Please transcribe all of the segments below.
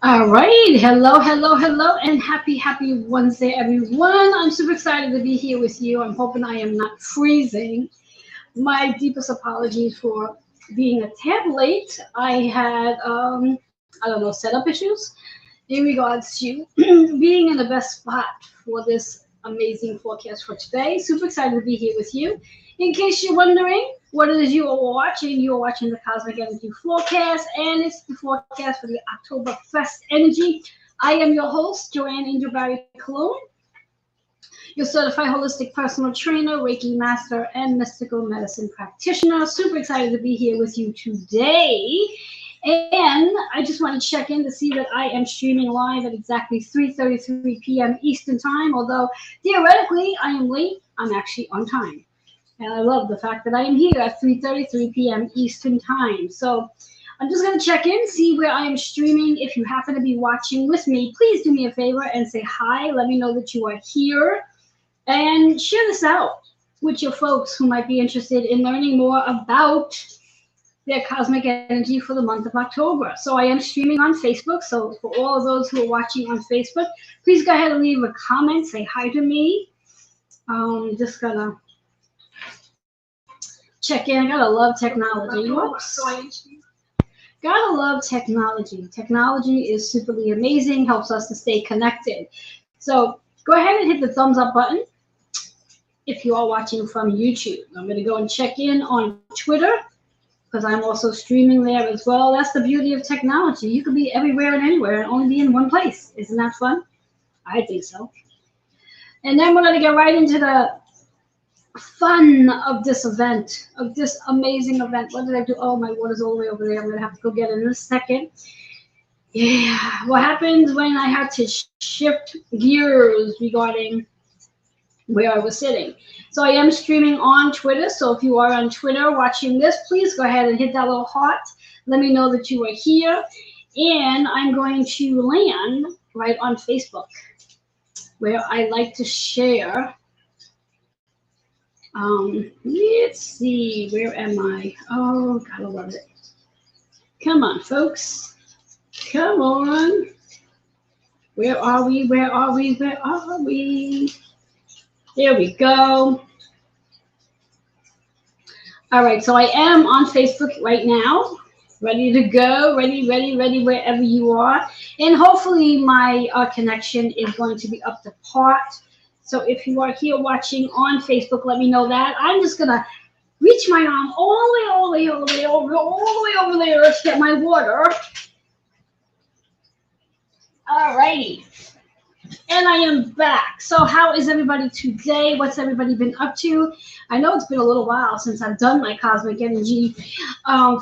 All right. Hello, hello, hello, and happy Wednesday, everyone. I'm super excited to be here with you. I'm hoping I am not freezing. My deepest apologies for being a tad late. I had, I don't know, setup issues in regards to being in the best spot for this amazing forecast for today. Super excited to be here with you. In case you're wondering what it is you are watching the Cosmic Energy Forecast, and it's the forecast for the Octoberfest Energy. I am your host, Joanne Angel Barry Cologne, your certified holistic personal trainer, Reiki master, and mystical medicine practitioner. Super excited to be here with you today. And I just want to check in to see that I am streaming live at exactly 3:33 p.m. Eastern Time. Although theoretically I am late, I'm actually on time. And I love the fact that I am here at 3:33 p.m. Eastern Time. So I'm just going to check in, see where I am streaming. If you happen to be watching with me, please do me a favor and say hi. Let me know that you are here. And share this out with your folks who might be interested in learning more about their cosmic energy for the month of October. So I am streaming on Facebook. So for all of those who are watching on Facebook, please go ahead and leave a comment. Say hi to me. Just gonna check in. I gotta love technology. Whoops. Gotta love technology. Technology is superly amazing, helps us to stay connected. So go ahead and hit the thumbs up button if you are watching from YouTube. I'm going to go and check in on Twitter because I'm also streaming there as well. That's the beauty of technology. You could be everywhere and anywhere and only be in one place. Isn't that fun? I think so. And then we're going to get right into the fun of this event, of this amazing event. What did I do? Oh, my water's all the way over there. I'm going to have to go get it in a second. Yeah, what happens when I had to shift gears regarding where I was sitting. So I am streaming on Twitter. So if you are on Twitter watching this, please go ahead and hit that little heart. Let me know that you are here. And I'm going to land right on Facebook, where I like to share. Let's see, where am I? Oh, gotta love it. Come on, folks. Come on. Where are we? Where are we? Where are we? There we go. All right, so I am on Facebook right now, ready to go, ready, wherever you are. And hopefully my connection is going to be up to par. So if you are here watching on Facebook, let me know that. I'm just going to reach my arm all the way over there to get my water. All righty. And I am back. So how is everybody today? What's everybody been up to? I know it's been a little while since I've done my cosmic energy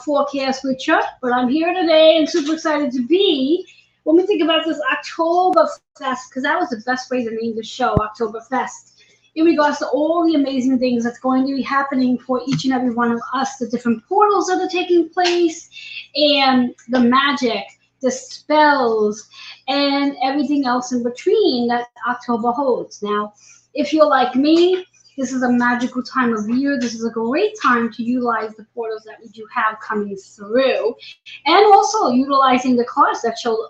forecast with you, but I'm here today and super excited to be. When we think about this Octoberfest, because that was the best way to name the show, Octoberfest, in regards to all the amazing things that's going to be happening for each and every one of us, the different portals that are taking place, and the magic, the spells, and everything else in between that October holds. Now, if you're like me, this is a magical time of year. This is a great time to utilize the portals that we do have coming through, and also utilizing the cards that show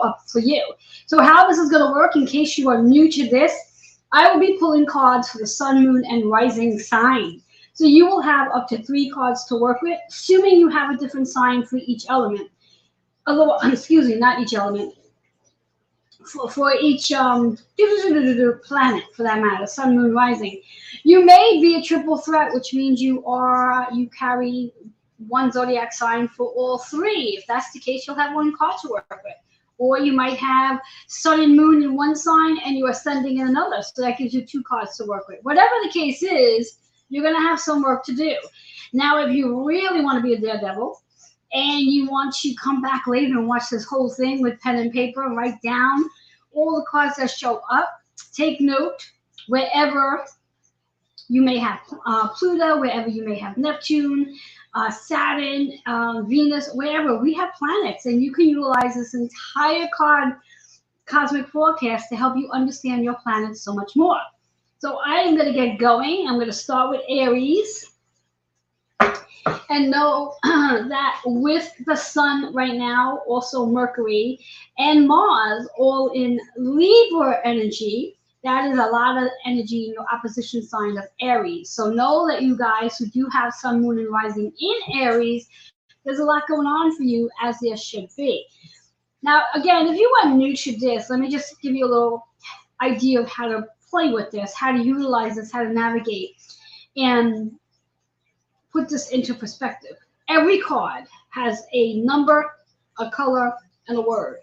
up for you. So how this is going to work, in case you are new to this, I will be pulling cards for the sun, moon, and rising sign. So you will have up to 3 cards to work with, assuming you have a different sign for each element. Although, excuse me, not each element. For each planet, for that matter, sun, moon, rising. You may be a triple threat, which means you carry one zodiac sign for all 3. If that's the case, you'll have 1 card to work with. Or you might have sun and moon in one sign and you are ascending in another. So that gives you 2 cards to work with. Whatever the case is, you're going to have some work to do. Now, if you really want to be a daredevil and you want to come back later and watch this whole thing with pen and paper and write down all the cards that show up, take note wherever you may have Pluto, wherever you may have Neptune, Saturn, Venus, wherever. We have planets, and you can utilize this entire cosmic forecast to help you understand your planets so much more. So I am going to get going. I'm going to start with Aries. And know that with the sun right now, also Mercury and Mars all in Libra energy, that is a lot of energy in your opposition sign of Aries. So know that you guys who do have sun, moon, and rising in Aries, there's a lot going on for you, as there should be. Now, again, if you are new to this, let me just give you a little idea of how to play with this, how to utilize this, how to navigate, and put this into perspective. Every card has a number, a color, and a word.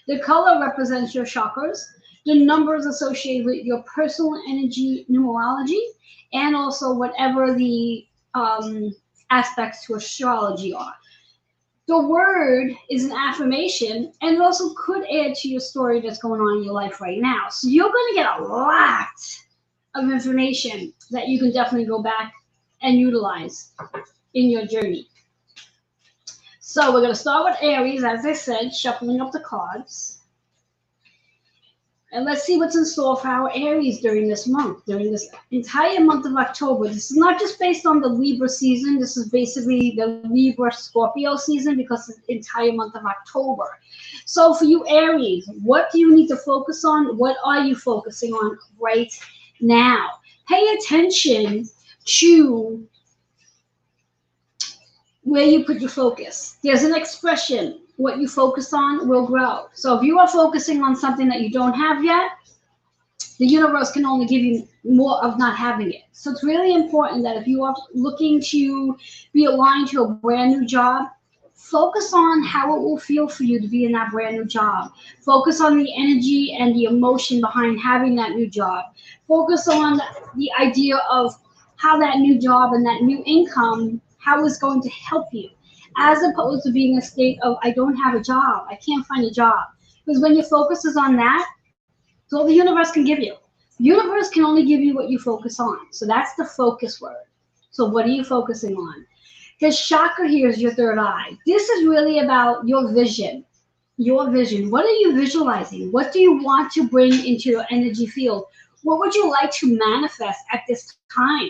The color represents your chakras. The number is associated with your personal energy numerology, and also whatever the aspects to astrology are. The word is an affirmation, and it also could add to your story that's going on in your life right now. So you're going to get a lot of information that you can definitely go back and utilize in your journey. So we're going to start with Aries, as I said, shuffling up the cards. And let's see what's in store for our Aries during this month, during this entire month of October. This is not just based on the Libra season. This is basically the Libra-Scorpio season because it's the entire month of October. So for you Aries, what do you need to focus on? What are you focusing on right now? Pay attention to where you put your focus. There's an expression, what you focus on will grow. So if you are focusing on something that you don't have yet, the universe can only give you more of not having it. So it's really important that if you are looking to be aligned to a brand new job, focus on how it will feel for you to be in that brand new job. Focus on the energy and the emotion behind having that new job. Focus on the idea of how that new job and that new income, how it's going to help you, as opposed to being a state of, I don't have a job, I can't find a job. Because when your focus is on that, it's all the universe can give you. The universe can only give you what you focus on. So that's the focus word. So what are you focusing on? Because chakra here is your third eye. This is really about your vision. Your vision. What are you visualizing? What do you want to bring into your energy field? What would you like to manifest at this time?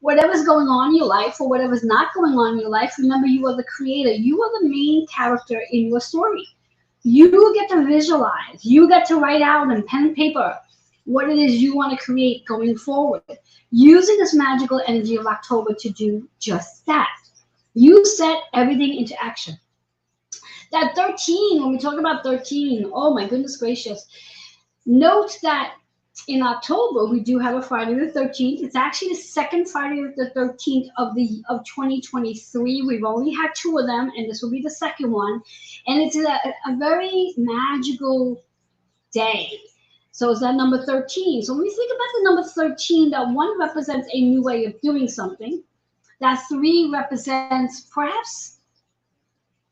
Whatever's going on in your life or whatever's not going on in your life, remember you are the creator. You are the main character in your story. You get to visualize. You get to write out in pen and paper what it is you want to create going forward, using this magical energy of October to do just that. You set everything into action. That 13, when we talk about 13, oh my goodness gracious, note that in October, we do have a Friday the 13th. It's actually the second Friday the 13th of 2023. We've only had two of them, and this will be the second one. And it's a very magical day. So it's that number 13. So when we think about the number 13, that 1 represents a new way of doing something. That 3 represents perhaps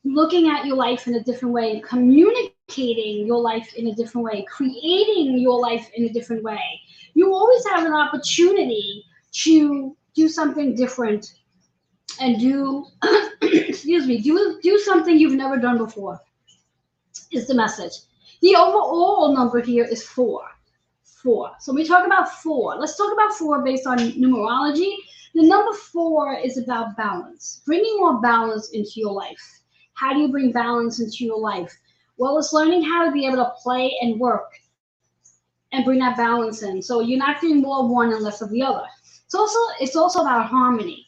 looking at your life in a different way, communicating your life in a different way, creating your life in a different way. You always have an opportunity to do something different and do, excuse me, do something you've never done before, is the message. The overall number here is 4. 4. So when we talk about 4, let's talk about 4 based on numerology. The number 4 is about balance, bringing more balance into your life. How do you bring balance into your life? Well, it's learning how to be able to play and work and bring that balance in. So you're not doing more of one and less of the other. It's also about harmony.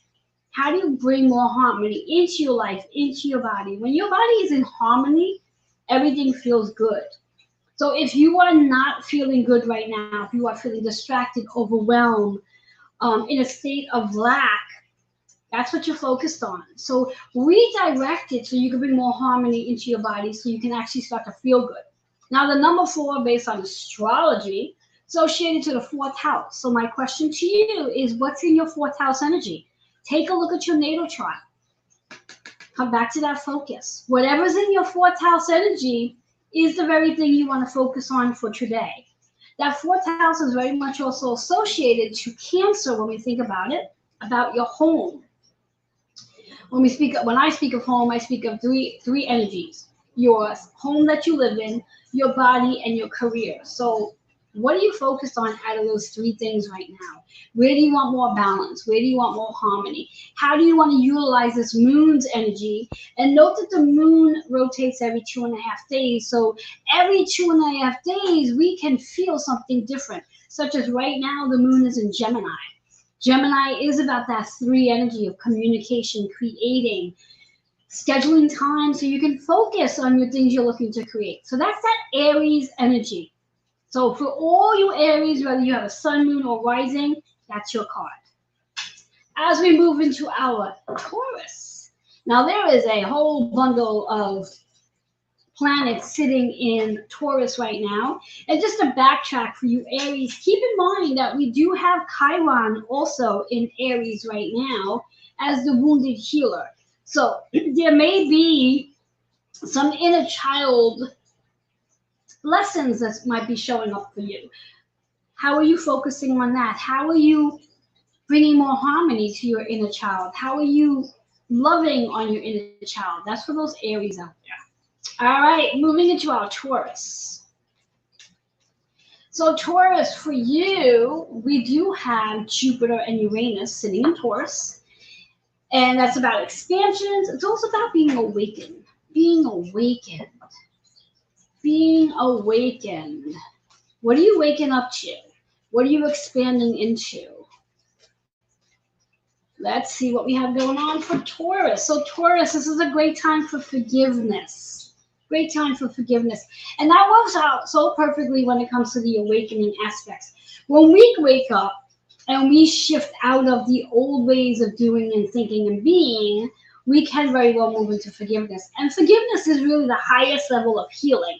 How do you bring more harmony into your life, into your body? When your body is in harmony, everything feels good. So if you are not feeling good right now, if you are feeling distracted, overwhelmed, in a state of lack, that's what you're focused on. So redirect it so you can bring more harmony into your body so you can actually start to feel good. Now, the number 4, based on astrology, associated to the 4th house. So my question to you is, what's in your 4th house energy? Take a look at your natal chart. Come back to that focus. Whatever's in your 4th house energy is the very thing you want to focus on for today. That 4th house is very much also associated to Cancer when we think about it, about your home. When I speak of home, I speak of three energies: your home that you live in, your body, and your career. So What are you focused on out of those three things right now? Where do you want more balance? Where do you want more harmony? How do you want to utilize this moon's energy? And note that the moon rotates every 2.5 days. So every 2.5 days, we can feel something different, such as right now, the moon is in Gemini. Gemini is about that three energy of communication, creating, scheduling time so you can focus on your things you're looking to create. So that's that Aries energy. So for all you Aries, whether you have a sun, moon, or rising, that's your card. As we move into our Taurus, now there is a whole bundle of planets sitting in Taurus right now. And just to backtrack for you Aries, keep in mind that we do have Chiron also in Aries right now as the wounded healer. So there may be some inner child lessons that might be showing up for you. How are you focusing on that? How are you bringing more harmony to your inner child? How are you loving on your inner child? That's for those Aries out there. All right, moving into our Taurus. So Taurus, for you, we do have Jupiter and Uranus sitting in Taurus. And that's about expansions. It's also about being awakened. Being awakened. Being awakened. What are you waking up to? What are you expanding into? Let's see what we have going on for Taurus. So Taurus, this is a great time for forgiveness. Great time for forgiveness. And that works out so perfectly when it comes to the awakening aspects. When we wake up and we shift out of the old ways of doing and thinking and being, we can very well move into forgiveness. And forgiveness is really the highest level of healing.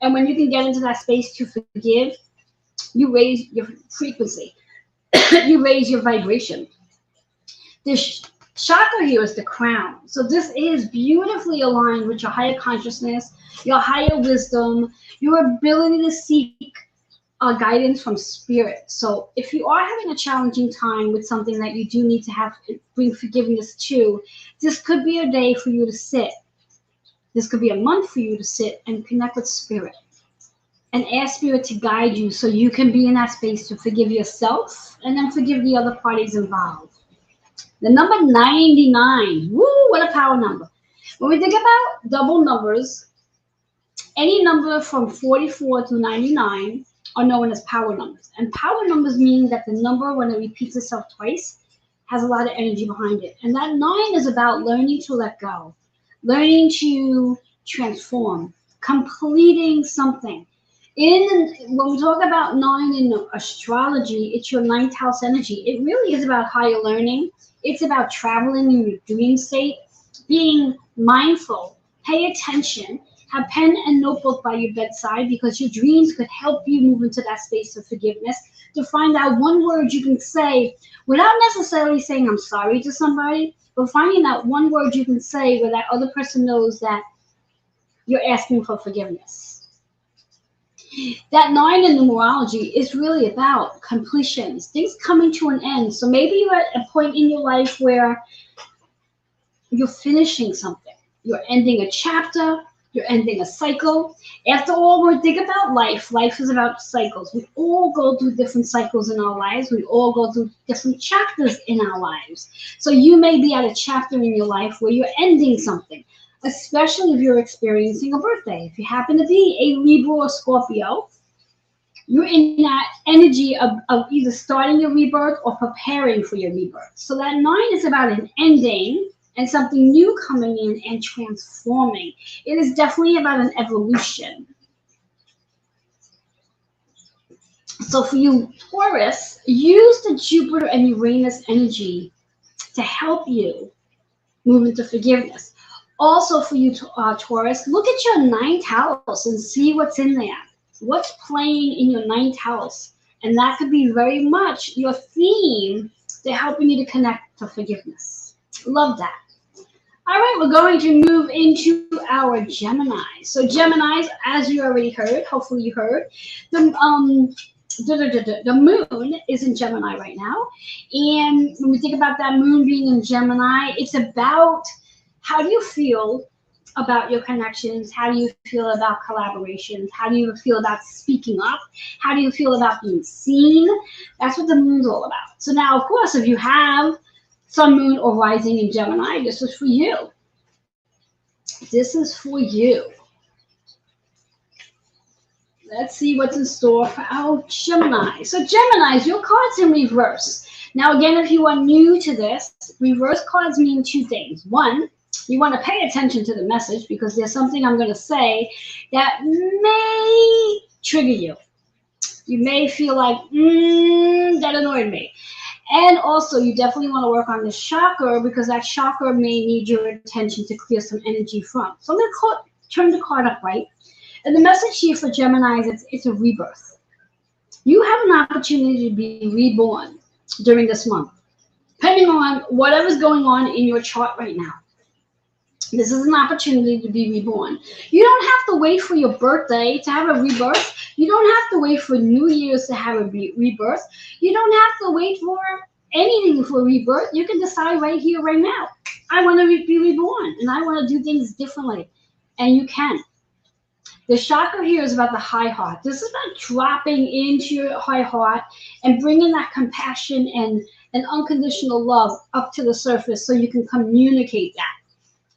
And when you can get into that space to forgive, you raise your frequency. You raise your vibration. This chakra here is the crown. So this is beautifully aligned with your higher consciousness, your higher wisdom, your ability to seek guidance from spirit. So if you are having a challenging time with something that you do need to bring forgiveness to, this could be a day for you to sit. This could be a month for you to sit and connect with spirit and ask spirit to guide you so you can be in that space to forgive yourself and then forgive the other parties involved. The number 99, woo, what a power number. When we think about double numbers, any number from 44 to 99 are known as power numbers. And power numbers mean that the number, when it repeats itself twice, has a lot of energy behind it. And that 9 is about learning to let go, learning to transform, completing something. When we talk about 9 in astrology, it's your 9th house energy. It really is about higher learning. It's about traveling in your dream state, being mindful, pay attention, have pen and notebook by your bedside because your dreams could help you move into that space of forgiveness, to find out one word you can say without necessarily saying I'm sorry to somebody, but finding out one word you can say where that other person knows that you're asking for forgiveness. That 9 in numerology is really about completions, things coming to an end. So maybe you're at a point in your life where you're finishing something. You're ending a chapter. You're ending a cycle. After all, when we think about life, life is about cycles. We all go through different cycles in our lives. We all go through different chapters in our lives. So you may be at a chapter in your life where you're ending something, especially if you're experiencing a birthday. If you happen to be a Libra or Scorpio, you're in that energy of either starting your rebirth or preparing for your rebirth. So that 9 is about an ending and something new coming in and transforming. It is definitely about an evolution. So for you, Taurus, use the Jupiter and Uranus energy to help you move into forgiveness. Also for you, Taurus, look at your 9th house and see what's in there. What's playing in your 9th house? And that could be very much your theme to helping you to connect to forgiveness. Love that. All right, we're going to move into our Gemini. So Geminis, as you already heard, hopefully you heard, the moon is in Gemini right now. And when we think about that moon being in Gemini, it's about how do you feel about your connections? How do you feel about collaborations? How do you feel about speaking up? How do you feel about being seen? That's what the moon's all about. So now, of course, if you have sun, moon, or rising in Gemini, this is for you. This is for you. Let's see what's in store for our Gemini. So Geminis, your card's in reverse. Now again, if you are new to this, reverse cards mean two things. One, you want to pay attention to the message because there's something I'm going to say that may trigger you. You may feel like, that annoyed me. And also, you definitely want to work on this chakra because that chakra may need your attention to clear some energy from. So I'm going to turn the card up, right? And the message here for Gemini is it's a rebirth. You have an opportunity to be reborn during this month, depending on whatever's going on in your chart right now. This is an opportunity to be reborn. You don't have to wait for your birthday to have a rebirth. You don't have to wait for New Year's to have a rebirth. You don't have to wait for anything for rebirth. You can decide right here, right now. I want to be reborn, and I want to do things differently. And you can. The chakra here is about the high heart. This is about dropping into your high heart and bringing that compassion and unconditional love up to the surface so you can communicate that.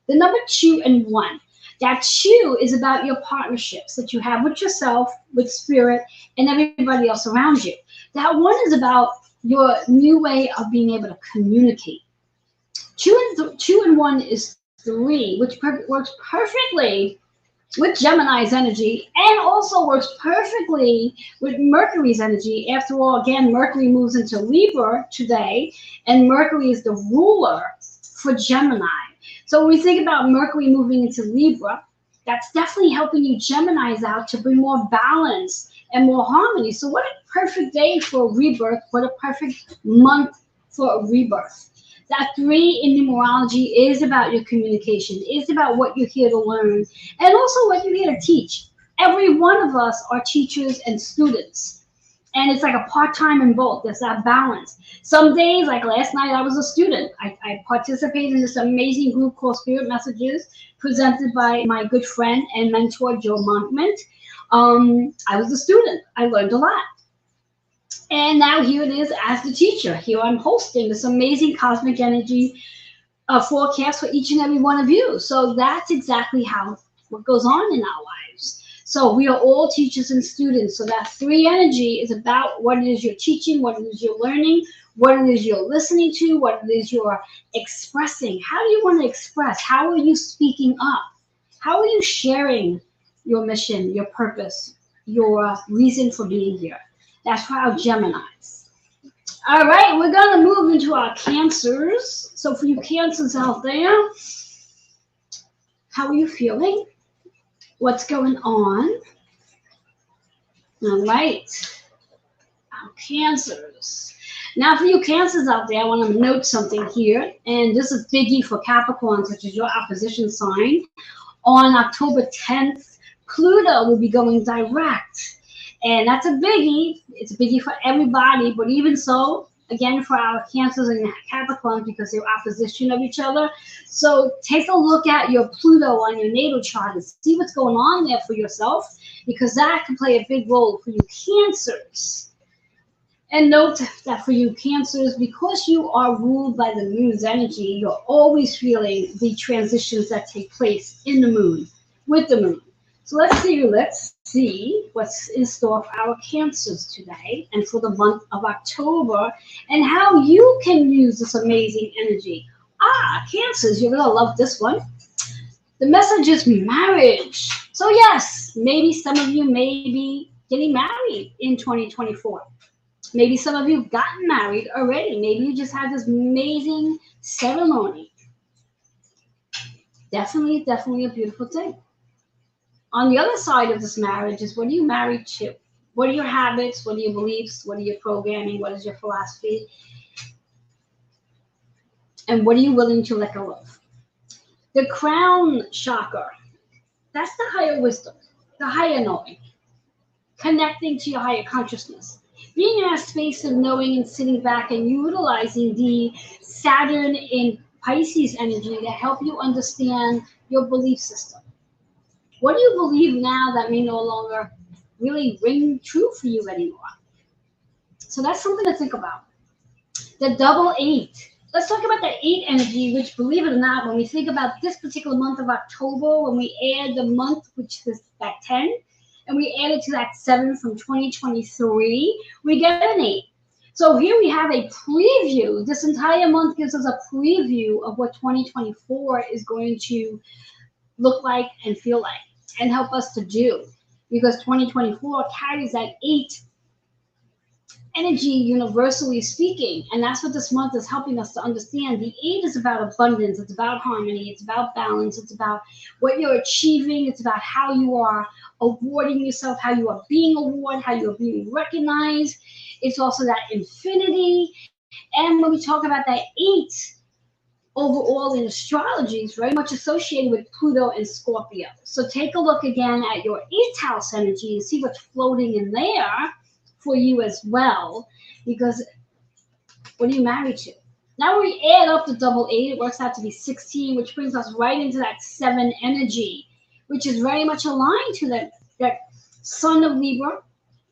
The number 2 and 1. That 2 is about your partnerships that you have with yourself, with spirit, and everybody else around you. That 1 is about your new way of being able to communicate. 2 and 1 is 3, which works perfectly with Gemini's energy and also works perfectly with Mercury's energy. After all, again, Mercury moves into Libra today, and Mercury is the ruler for Gemini. So when we think about Mercury moving into Libra, that's definitely helping you Geminis out to bring more balance and more harmony. So what a perfect day for a rebirth. What a perfect month for a rebirth. That 3 in numerology is about your communication, is about what you're here to learn, and also what you're here to teach. Every one of us are teachers and students. And it's like a part-time in both. There's that balance. Some days, like last night, I was a student. I participated in this amazing group called Spirit Messages, presented by my good friend and mentor, Joe Monkman. I was a student. I learned a lot. And now here it is as the teacher. Here I'm hosting this amazing cosmic energy forecast for each and every one of you. So that's exactly what goes on in our lives. So we are all teachers and students. So that 3 energy is about what it is you're teaching, what it is you're learning, what it is you're listening to, what it is you're expressing. How do you want to express? How are you speaking up? How are you sharing your mission, your purpose, your reason for being here? That's for our Geminis. All right, we're going to move into our Cancers. So for you Cancers out there, how are you feeling? What's going on? All right, our Cancers. Now for you Cancers out there, I want to note something here. And this is biggie for Capricorns, which is your opposition sign. On October 10th, Pluto will be going direct. And that's a biggie. It's a biggie for everybody. But even so, again, for our Cancers and Capricorns, because they're opposition of each other. So take a look at your Pluto on your natal chart and see what's going on there for yourself, because that can play a big role for you Cancers. And note that for you Cancers, because you are ruled by the moon's energy, you're always feeling the transitions that take place in the moon, with the moon. So let's see what's in store for our Cancers today and for the month of October, and how you can use this amazing energy. Cancers, you're going to love this one. The message is marriage. So yes, maybe some of you may be getting married in 2024. Maybe some of you have gotten married already. Maybe you just had this amazing ceremony. Definitely a beautiful thing. On the other side of this marriage is, what are you married to? What are your habits? What are your beliefs? What are your programming? What is your philosophy? And what are you willing to let go of? The crown chakra, that's the higher wisdom, the higher knowing, connecting to your higher consciousness, being in that space of knowing and sitting back and utilizing the Saturn in Pisces energy to help you understand your belief system. What do you believe now that may no longer really ring true for you anymore? So that's something to think about. The double eight. Let's talk about the eight energy, which, believe it or not, when we think about this particular month of October, when we add the month, which is that 10, and we add it to that 7 from 2023, we get an 8. So here we have a preview. This entire month gives us a preview of what 2024 is going to look like and feel like and help us to do. Because 2024 carries that 8 energy, universally speaking, and that's what this month is helping us to understand. The 8 is about abundance, it's about harmony, it's about balance, it's about what you're achieving, it's about how you are awarding yourself, how you are being awarded, how you are being recognized. It's also that infinity. And when we talk about that 8 overall in astrology, is very much associated with Pluto and Scorpio. So take a look again at your 8th house energy and see what's floating in there for you as well, because what are you married to? Now we add up the double 8, it works out to be 16, which brings us right into that 7 energy, which is very much aligned to that Sun of Libra,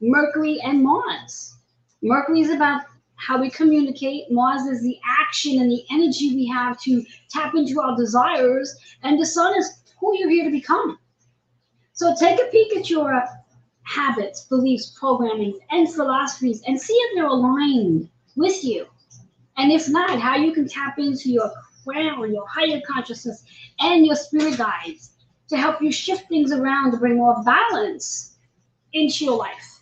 Mercury, and Mars. Mercury is about how we communicate. Mars is the action and the energy we have to tap into our desires, and the Sun is who you're here to become. So take a peek at your habits, beliefs, programming, and philosophies, and see if they're aligned with you. And if not, how you can tap into your crown, your higher consciousness, and your spirit guides to help you shift things around to bring more balance into your life,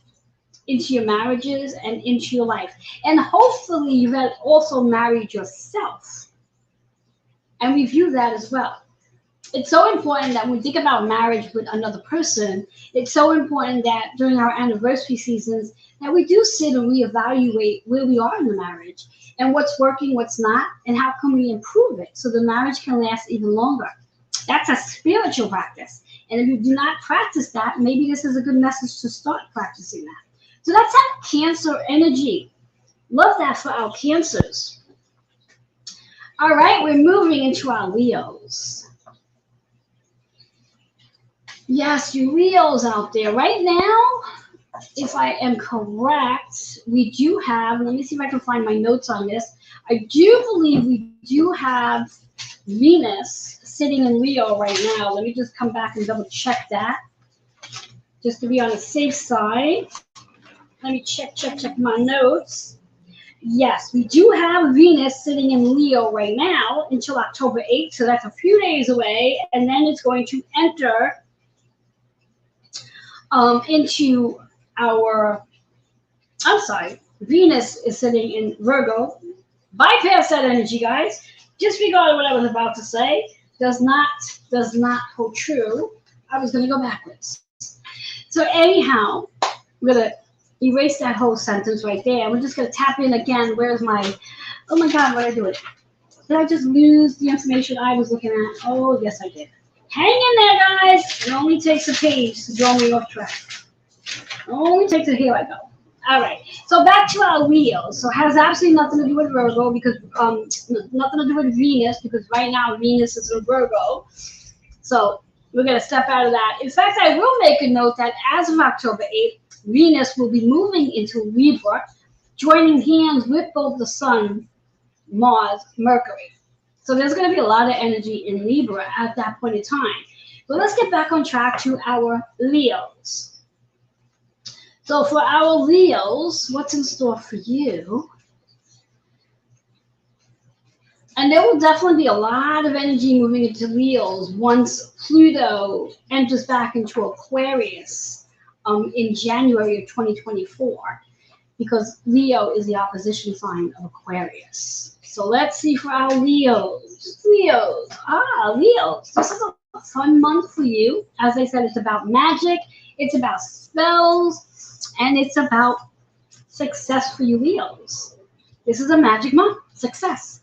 into your marriages, and into your life. And hopefully you've also married yourself and review that as well. It's so important that when we think about marriage with another person, it's so important that during our anniversary seasons that we do sit and reevaluate where we are in the marriage and what's working, what's not, and how can we improve it so the marriage can last even longer. That's a spiritual practice. And if you do not practice that, maybe this is a good message to start practicing that. So that's our Cancer energy. Love that for our Cancers. All right, we're moving into our Leos. Yes, you Leos out there. Right now, if I am correct, we do have, let me see if I can find my notes on this. I do believe we do have Venus sitting in Leo right now. Let me just come back and double check that, just to be on the safe side. Let me check my notes. Yes, we do have Venus sitting in Leo right now until October 8th, so that's a few days away, and then it's going to enter into our, Venus is sitting in Virgo. Bypass that energy, guys. Disregard what I was about to say. Does not hold true. I was going to go backwards. So anyhow, we're going to erase that whole sentence right there. We're just going to tap in again. Where's my, oh my God, what did I do it? Did I just lose the information I was looking at? Oh, yes, I did. Hang in there, guys. It only takes a page to draw me off track. Only takes a, here I go. All right. So back to our Leos. So it has absolutely nothing to do with Virgo because nothing to do with Venus because right now Venus is in Virgo. So we're going to step out of that. In fact, I will make a note that as of October 8th, Venus will be moving into Libra, joining hands with both the Sun, Mars, Mercury. So there's going to be a lot of energy in Libra at that point in time. But let's get back on track to our Leos. So for our Leos, what's in store for you? And there will definitely be a lot of energy moving into Leos once Pluto enters back into Aquarius in January of 2024, because Leo is the opposition sign of Aquarius. So let's see for our Leos. Leos. This is a fun month for you. As I said, it's about magic, it's about spells, and it's about success for you Leos. This is a magic month. Success.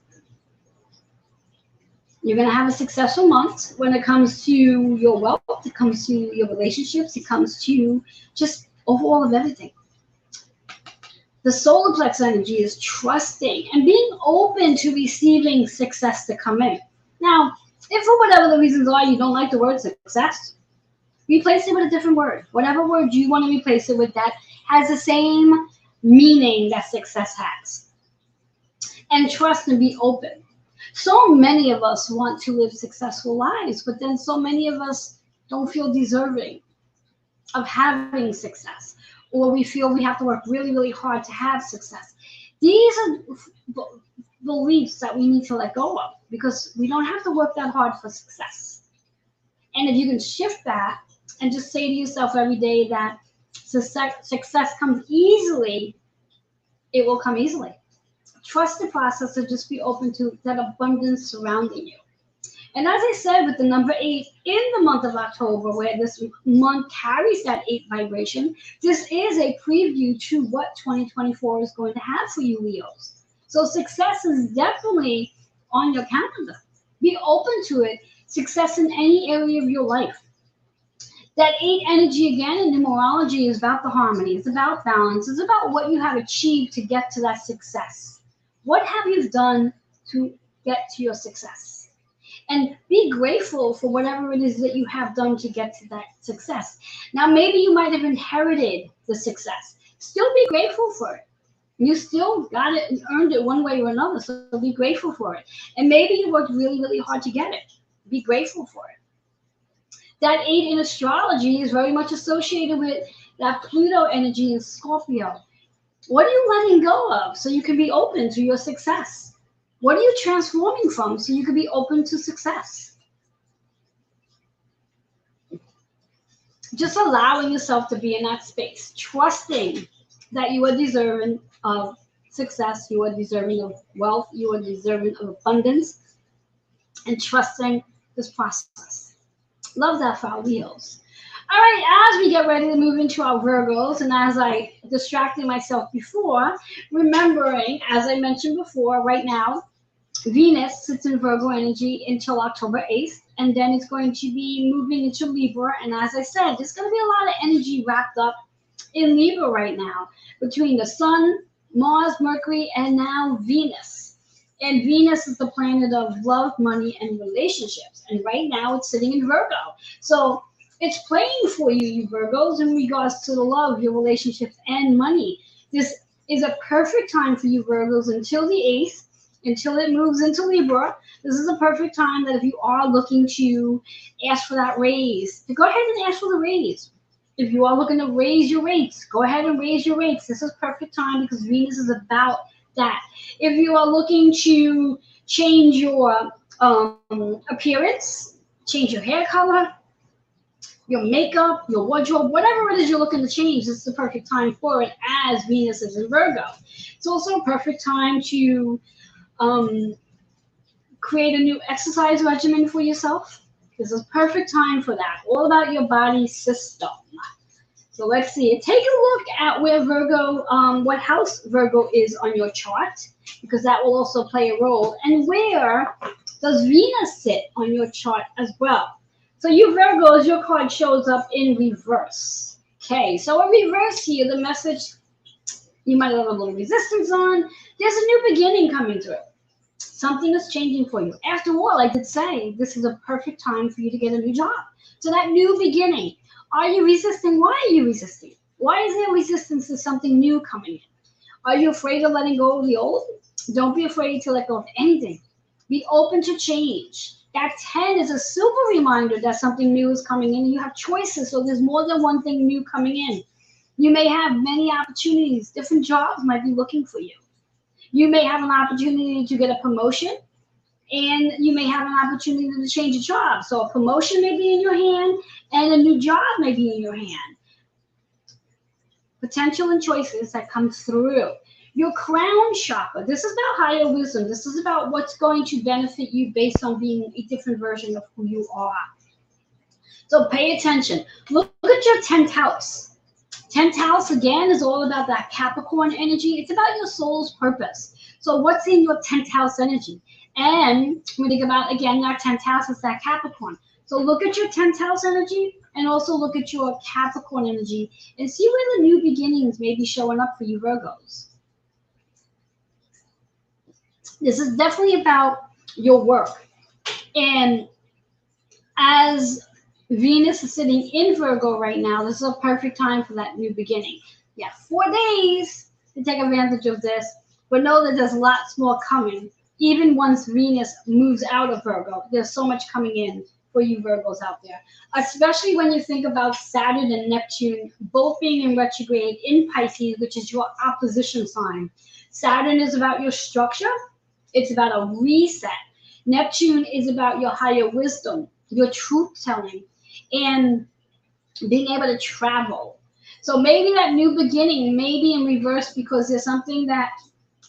You're going to have a successful month when it comes to your wealth, it comes to your relationships, it comes to just overall of everything. The solar plex energy is trusting and being open to receiving success to come in. Now, If for whatever the reasons are you don't like the word success, replace it with a different word. Whatever word you want to replace it with that has the same meaning that success has. And trust and be open. So many of us want to live successful lives, but then so many of us don't feel deserving of having success, or we feel we have to work really, really hard to have success. These are beliefs that we need to let go of because we don't have to work that hard for success. And if you can shift that and just say to yourself every day that success comes easily, it will come easily. Trust the process and just be open to that abundance surrounding you. And as I said, with the number 8 in the month of October, where this month carries that 8 vibration, this is a preview to what 2024 is going to have for you, Leos. So success is definitely on your calendar. Be open to it. Success in any area of your life. That 8 energy, again, in numerology is about the harmony. It's about balance. It's about what you have achieved to get to that success. What have you done to get to your success? And be grateful for whatever it is that you have done to get to that success. Now, maybe you might have inherited the success. Still be grateful for it. You still got it and earned it one way or another, so be grateful for it. And maybe you worked really, really hard to get it. Be grateful for it. That 8 in astrology is very much associated with that Pluto energy in Scorpio. What are you letting go of so you can be open to your success? What are you transforming from so you can be open to success? Just allowing yourself to be in that space, trusting that you are deserving of success, you are deserving of wealth, you are deserving of abundance, and trusting this process. Love that for our Leos. All right, as we get ready to move into our Virgos, and as I distracted myself before, remembering, as I mentioned before, right now, Venus sits in Virgo energy until October 8th, and then it's going to be moving into Libra. And as I said, there's going to be a lot of energy wrapped up in Libra right now between the Sun, Mars, Mercury, and now Venus. And Venus is the planet of love, money, and relationships. And right now it's sitting in Virgo. So it's playing for you, you Virgos, in regards to the love, your relationships, and money. This is a perfect time for you Virgos until the 8th, until it moves into Libra. This is a perfect time that if you are looking to ask for that raise, to go ahead and ask for the raise. If you are looking to raise your rates, go ahead and raise your rates. This is perfect time because Venus is about that. If you are looking to change your appearance, change your hair color, your makeup, your wardrobe, whatever it is you're looking to change, this is the perfect time for it as Venus is in Virgo. It's also a perfect time to create a new exercise regimen for yourself. This is a perfect time for that. All about your body system. So let's see. Take a look at where Virgo, what house Virgo is on your chart, because that will also play a role. And where does Venus sit on your chart as well? So you Virgos, your card shows up in reverse. Okay, so in reverse here, the message, you might have a little resistance on. There's a new beginning coming through. Something is changing for you. After all, I did say this is a perfect time for you to get a new job. So that new beginning. Are you resisting? Why are you resisting? Why is there resistance to something new coming in? Are you afraid of letting go of the old? Don't be afraid to let go of anything. Be open to change. That 10 is a super reminder that something new is coming in. You have choices, so there's more than one thing new coming in. You may have many opportunities. Different jobs might be looking for you. You may have an opportunity to get a promotion, and you may have an opportunity to change a job. So a promotion may be in your hand, and a new job may be in your hand. Potential and choices that come through. Your crown chakra, this is about higher wisdom. This is about what's going to benefit you based on being a different version of who you are. So pay attention. Look at your 10th house. 10th house, again, is all about that Capricorn energy. It's about your soul's purpose. So what's in your 10th house energy? And when we think about, again, that 10th house is that Capricorn. So look at your 10th house energy and also look at your Capricorn energy and see where the new beginnings may be showing up for you Virgos. This is definitely about your work. And As Venus is sitting in Virgo right now, this is a perfect time for that new beginning. You have 4 days to take advantage of this, but know that there's lots more coming. Even once Venus moves out of Virgo, there's so much coming in for you Virgos out there. Especially when you think about Saturn and Neptune both being in retrograde in Pisces, which is your opposition sign. Saturn is about your structure. It's about a reset. Neptune is about your higher wisdom, your truth telling, and being able to travel. So maybe that new beginning may be in reverse because there's something that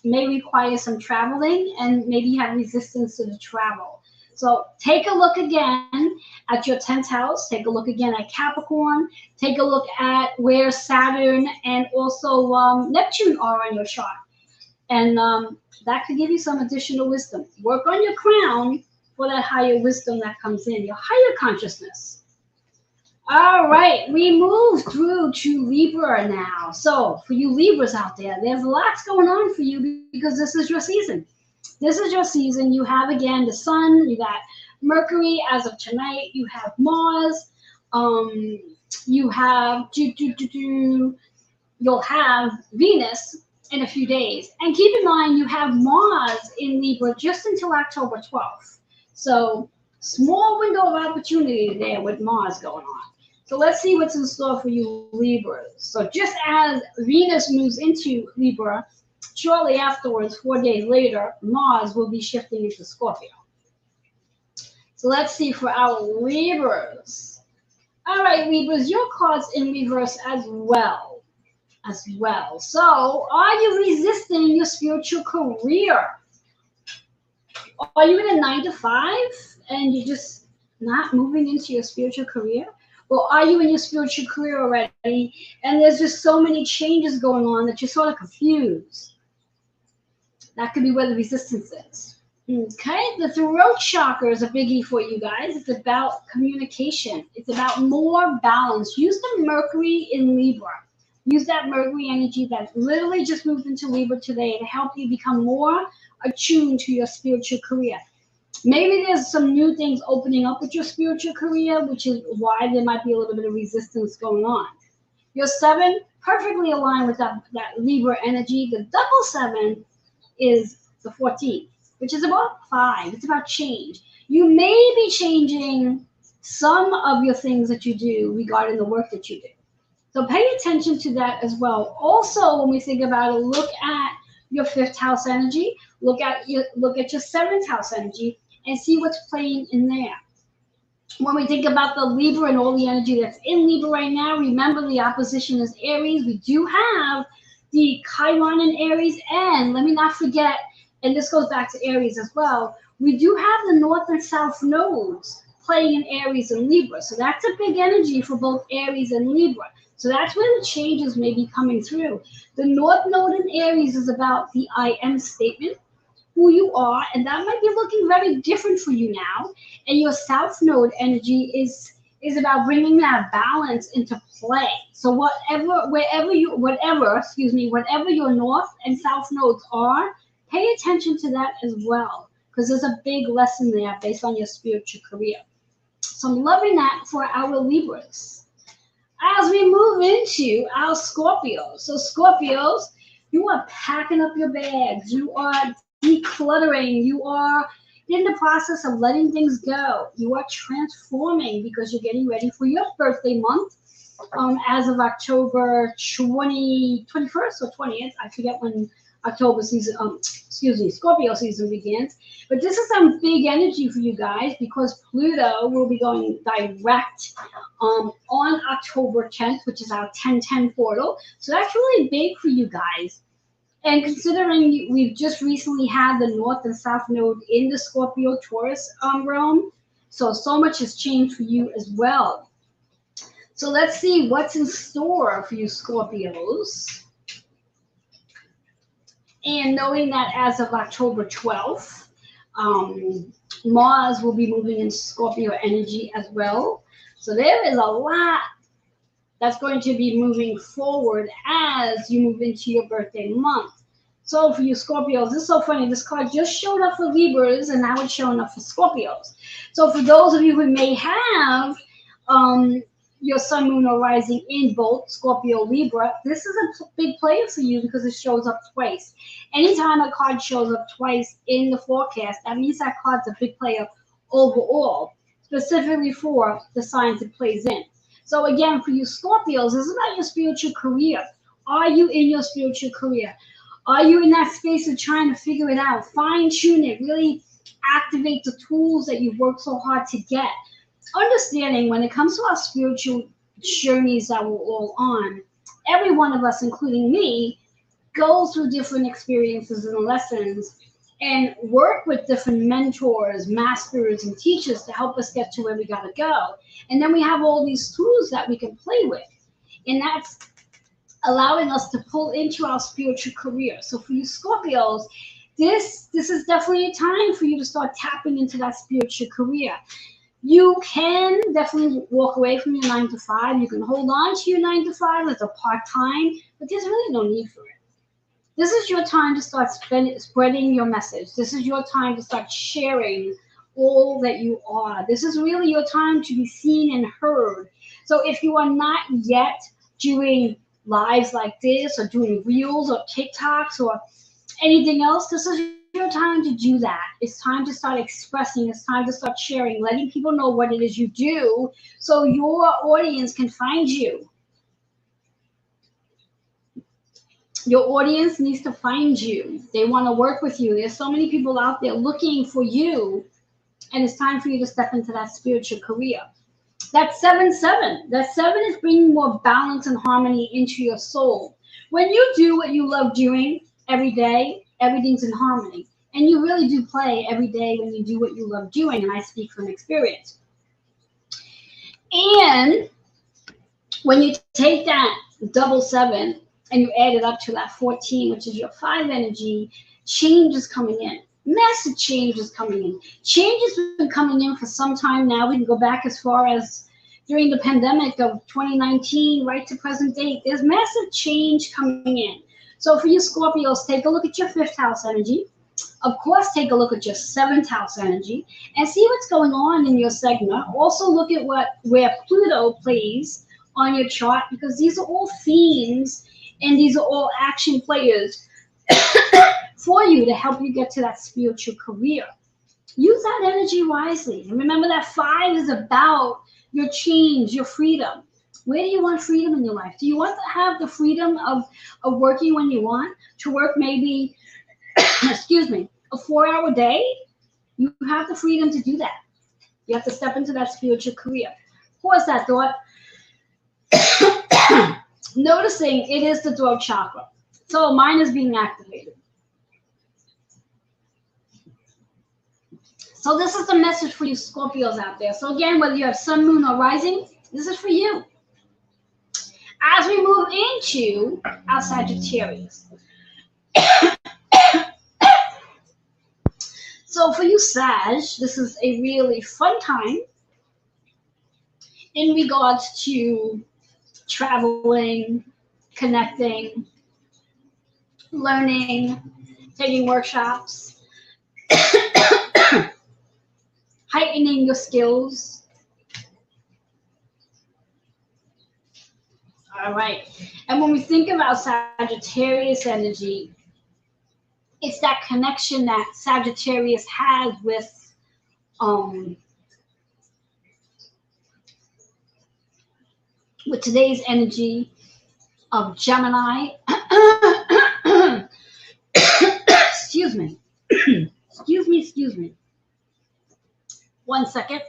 may require some traveling and maybe you have resistance to the travel. So take a look again at your 10th house. Take a look again at Capricorn. Take a look at where Saturn and also Neptune are on your chart. And that could give you some additional wisdom. Work on your crown for that higher wisdom that comes in, your higher consciousness. All right, we move through to Libra now. So for you Libras out there, there's lots going on for you because this is your season. This is your season. You have, again, the sun. You got Mercury as of tonight. You have Mars. You have, you'll have Venus in a few days. And keep in mind, you have Mars in Libra just until October 12th. So small window of opportunity there with Mars going on. So let's see what's in store for you Libras. So just as Venus moves into Libra, shortly afterwards, 4 days later, Mars will be shifting into Scorpio. So let's see for our Libras. All right, Libras, your card's in reverse as well. So are you resisting your spiritual career? Are you in a 9 to 5 and you're just not moving into your spiritual career? Or are you in your spiritual career already and there's just so many changes going on that you're sort of confused? That could be where the resistance is. Okay, the throat chakra is a biggie for you guys. It's about communication. It's about more balance. Use the Mercury in Libra. Use that Mercury energy that literally just moved into Libra today to help you become more attuned to your spiritual career. Maybe there's some new things opening up with your spiritual career, which is why there might be a little bit of resistance going on. Your 7, perfectly aligned with that Libra energy. The double 7 is the 14th, which is about 5. It's about change. You may be changing some of your things that you do regarding the work that you do. So pay attention to that as well. Also, when we think about it, look at your 5th house energy, look at your 7th house energy, and see what's playing in there. When we think about the Libra and all the energy that's in Libra right now, remember the opposition is Aries. We do have the Chiron in Aries, and let me not forget, and this goes back to Aries as well, we do have the North and South nodes playing in Aries and Libra. So that's a big energy for both Aries and Libra. So that's where the changes may be coming through. The North node in Aries is about the I am statement, who you are, and that might be looking very different for you now. And your South node energy is about bringing that balance into play. So whatever your North and South nodes are, pay attention to that as well, because there's a big lesson there based on your spiritual career. So I'm loving that for our Libras. As we move into our Scorpios. So Scorpios, you are packing up your bags. You are decluttering. You are in the process of letting things go. You are transforming because you're getting ready for your birthday month. As of October 21st or 20th, I forget when Scorpio season begins. But this is some big energy for you guys because Pluto will be going direct on October 10th, which is our 1010 portal. So that's really big for you guys. And considering we've just recently had the North and South node in the Scorpio Taurus realm, so much has changed for you as well. So let's see what's in store for you Scorpios. And knowing that as of October 12th, Mars will be moving in Scorpio energy as well. So there is a lot that's going to be moving forward as you move into your birthday month. So for you Scorpios, this is so funny. This card just showed up for Libras, and now it's showing up for Scorpios. So for those of you who may have your sun, moon, or rising in both Scorpio, Libra, this is a big player for you because it shows up twice. Anytime a card shows up twice in the forecast, that means that card's a big player overall, specifically for the signs it plays in. So again, for you Scorpios, this is about your spiritual career. Are you in your spiritual career? Are you in that space of trying to figure it out, fine tune it, really activate the tools that you've worked so hard to get? Understanding when it comes to our spiritual journeys that we're all on, every one of us, including me, goes through different experiences and lessons and work with different mentors, masters, and teachers to help us get to where we gotta go. And then we have all these tools that we can play with. And that's allowing us to pull into our spiritual career. So for you Scorpios, this is definitely a time for you to start tapping into that spiritual career. You can definitely walk away from your 9 to 5. You can hold on to your 9 to 5 as a part-time, but there's really no need for it. This is your time to start spreading your message. This is your time to start sharing all that you are. This is really your time to be seen and heard. So if you are not yet doing lives like this or doing reels or TikToks or anything else, this is your time to do that. It's time to start expressing. It's time to start sharing, letting people know what it is you do so your audience can find you. Your audience needs to find you. They want to work with you. There's so many people out there looking for you, and it's time for you to step into that spiritual career. That's 7-7. That 7 is bringing more balance and harmony into your soul. When you do what you love doing every day, everything's in harmony. And you really do play every day when you do what you love doing, and I speak from experience. And when you take that double 7 and you add it up to that 14, which is your 5 energy, change is coming in. Massive change is coming in. Change has been coming in for some time now. We can go back as far as during the pandemic of 2019 right to present date. There's massive change coming in. So for you Scorpios, take a look at your 5th house energy. Of course, take a look at your 7th house energy and see what's going on in your segment. Also look at where Pluto plays on your chart, because these are all themes and these are all action players for you to help you get to that spiritual career. Use that energy wisely. And remember that 5 is about your change, your freedom. Where do you want freedom in your life? Do you want to have the freedom of working when you want? To work maybe, excuse me, a 4-hour day? You have the freedom to do that. You have to step into that spiritual career. Pause that thought. Noticing it is the throat chakra. So mine is being activated. So this is the message for you Scorpios out there. So again, whether you have sun, moon, or rising, this is for you. As we move into our Sagittarius. So for you Sag, this is a really fun time in regards to traveling, connecting, learning, taking workshops, heightening your skills. All right. And when we think about Sagittarius energy, it's that connection that Sagittarius has with today's energy of Gemini. Excuse me. Excuse me. 1 second.